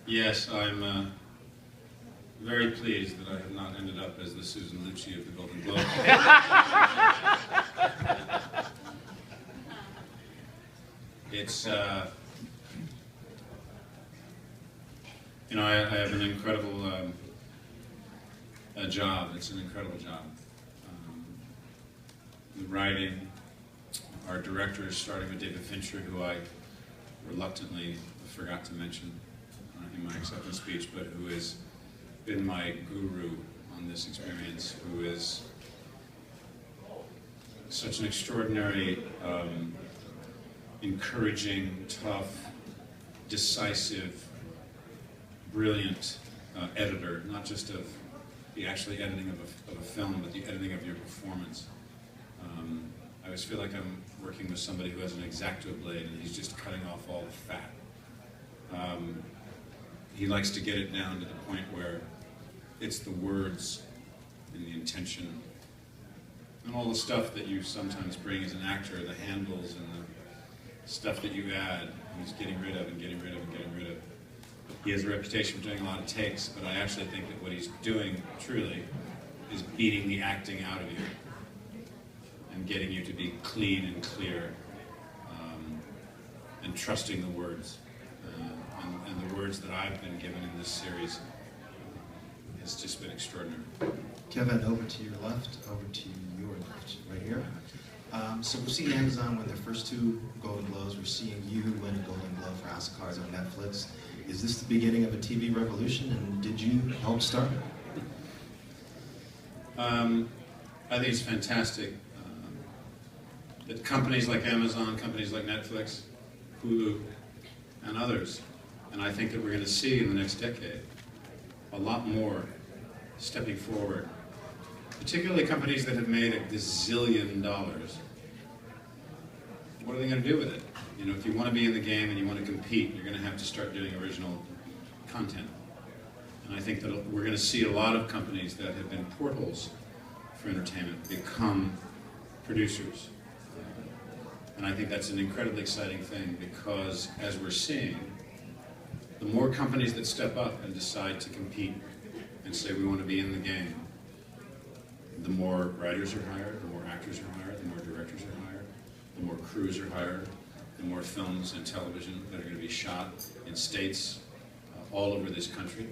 Yes, I'm very pleased that I have not ended up as the Susan Lucci of the Golden Globe. It's, you know, I have an incredible job. It's an incredible job. The writing, our directors, starting with David Fincher, who I reluctantly forgot to mention in my acceptance speech, but who has been my guru on this experience, who is such an extraordinary, encouraging, tough, decisive, brilliant editor, not just of the actually editing of a film, but the editing of your performance. I always feel like I'm working with somebody who has an X-Acto blade and he's just cutting off all the fat. He likes to get it down to the point where it's the words and the intention and all the stuff that you sometimes bring as an actor, the handles and the stuff that you add, he's getting rid of and getting rid of and getting rid of. He has a reputation for doing a lot of takes, but I actually think that what he's doing, truly, is beating the acting out of you and getting you to be clean and clear and trusting the words. And the words that I've been given in this series has just been extraordinary. Kevin, over to your left, over to your left, right here. So we've seen Amazon win their first 2 Golden Globes. We're seeing you win a Golden Globe for House of Cards on Netflix. Is this the beginning of a TV revolution, and did you help start it? I think it's fantastic that companies like Amazon, companies like Netflix, Hulu, and others, and I think that we're going to see in the next decade a lot more stepping forward, particularly companies that have made $1 gazillion. What are they going to do with it? You know, if you want to be in the game and you want to compete, you're going to have to start doing original content. And I think that we're going to see a lot of companies that have been portals for entertainment become producers. And I think that's an incredibly exciting thing because, as we're seeing, the more companies that step up and decide to compete and say we want to be in the game, the more writers are hired, the more actors are hired, the more directors are hired, the more crews are hired, the more films and television that are going to be shot in states all over this country.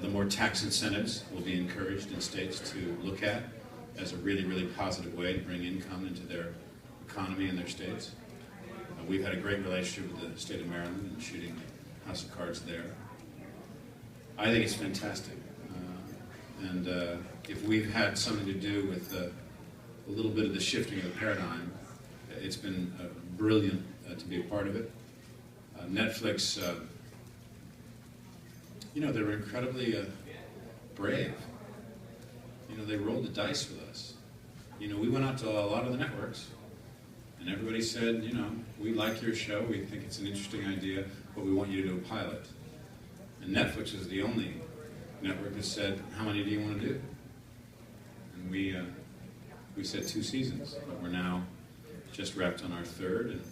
The more tax incentives will be encouraged in states to look at as a really, really positive way to bring income into their economy in their states. We've had a great relationship with the state of Maryland and shooting House of Cards there. I think it's fantastic. And if we've had something to do with a little bit of the shifting of the paradigm, it's been brilliant to be a part of it. Netflix, you know, they were incredibly brave. You know, they rolled the dice with us. You know, we went out to a lot of the networks, and everybody said, you know, we like your show, we think it's an interesting idea, but we want you to do a pilot. And Netflix is the only network that said, how many do you want to do? And we said 2 seasons, but we're now just wrapped on our 3rd, and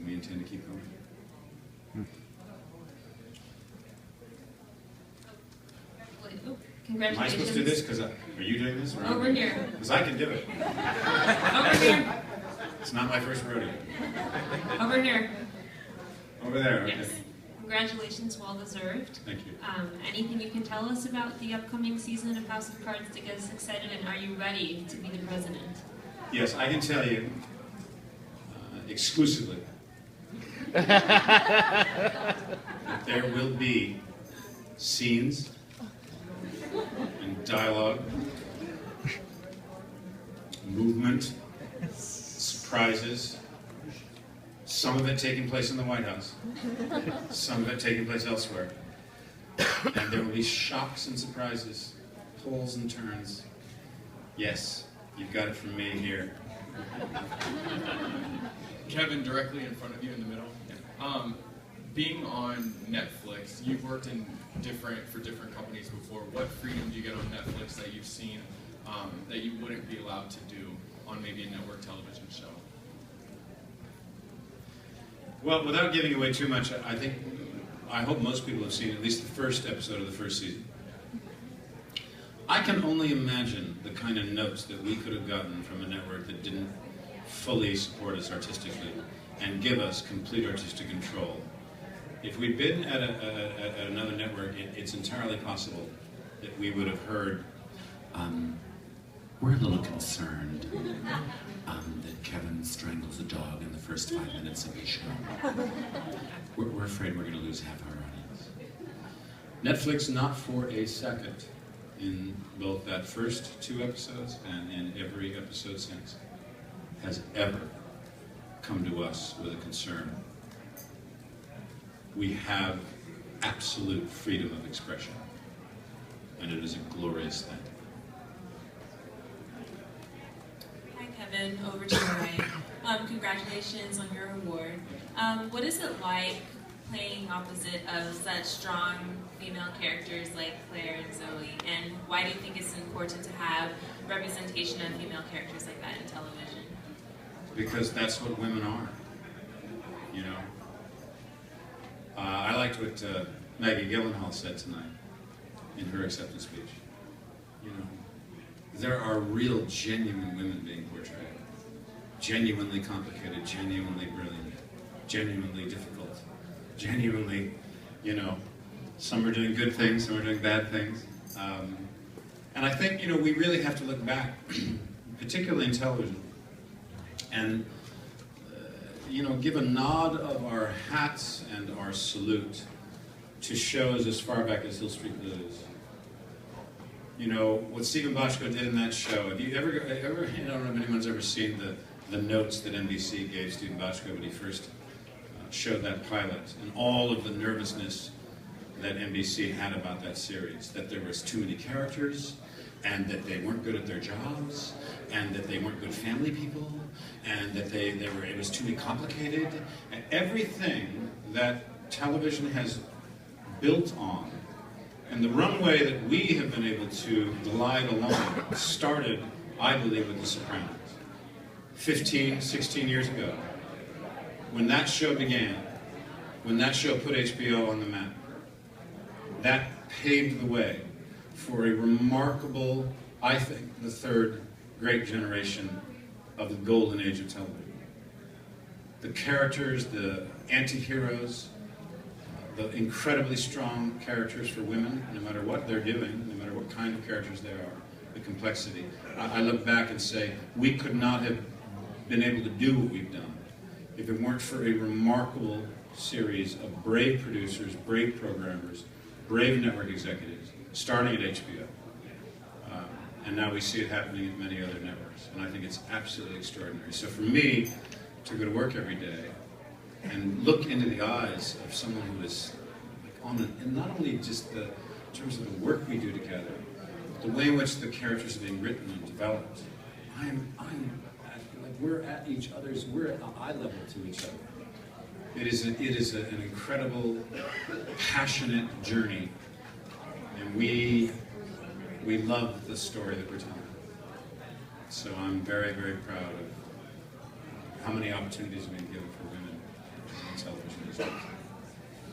we intend to keep going. Congratulations. Am I supposed to do this? Because are you doing this? Over here. Because I can do it. Over here. It's not my first rodeo. Over here. Over there, okay. Yes. Congratulations, well deserved. Thank you. Anything you can tell us about the upcoming season of House of Cards to get us excited, and are you ready to be the president? Yes, I can tell you exclusively that there will be scenes and dialogue, movement, surprises, some of it taking place in the White House, some of it taking place elsewhere. And there will be shocks and surprises, pulls and turns. Yes, you've got it from me here. Kevin, directly in front of you in the middle. Being on Netflix, you've worked for different companies before. What freedom do you get on Netflix that you've seen that you wouldn't be allowed to do on maybe a network television show? Well, without giving away too much, I think I hope most people have seen at least the first episode of the first season. I can only imagine the kind of notes that we could have gotten from a network that didn't fully support us artistically and give us complete artistic control. If we'd been at another network, it's entirely possible that we would have heard, we're a little concerned that Kevin strangles a dog in the first 5 minutes of the show. We're afraid we're going to lose half our audience. Netflix, not for a second, in both that first 2 episodes and in every episode since, has ever come to us with a concern. We have absolute freedom of expression, and it is a glorious thing. Hi Kevin, over to you, right? Congratulations on your award. What is it like playing opposite of such strong female characters like Claire and Zoe, and why do you think it's important to have representation of female characters like that in television? Because that's what women are, you know. I liked what Maggie Gyllenhaal said tonight in her acceptance speech. You know, there are real, genuine women being portrayed. Genuinely complicated, genuinely brilliant, genuinely difficult, genuinely, you know, some are doing good things, some are doing bad things. And I think, you know, we really have to look back, particularly in television, and you know, give a nod of our hats and our salute to shows as far back as Hill Street Blues. You know, what Stephen Bochco did in that show, have you ever I don't know if anyone's ever seen the notes that NBC gave Stephen Bochco when he first showed that pilot, and all of the nervousness that NBC had about that series, that there was too many characters, and that they weren't good at their jobs, and that they weren't good family people, and that it was too complicated, and everything that television has built on, and the runway that we have been able to glide along started, I believe, with The Sopranos. 15, 16 years ago, when that show began, when that show put HBO on the map, that paved the way for a remarkable, I think, the third great generation of the golden age of television. The characters, the anti-heroes, the incredibly strong characters for women, no matter what they're doing, no matter what kind of characters they are, the complexity. I look back and say, we could not have been able to do what we've done if it weren't for a remarkable series of brave producers, brave programmers, brave network executives, starting at HBO. And now we see it happening at many other networks. And I think it's absolutely extraordinary. So for me, to go to work every day and look into the eyes of someone who is on and not only just in terms of the work we do together, but the way in which the characters are being written and developed, we're at eye level to each other. It is an incredible, passionate journey, and we love the story that we're telling. So I'm very, very proud of how many opportunities have been given for women in television.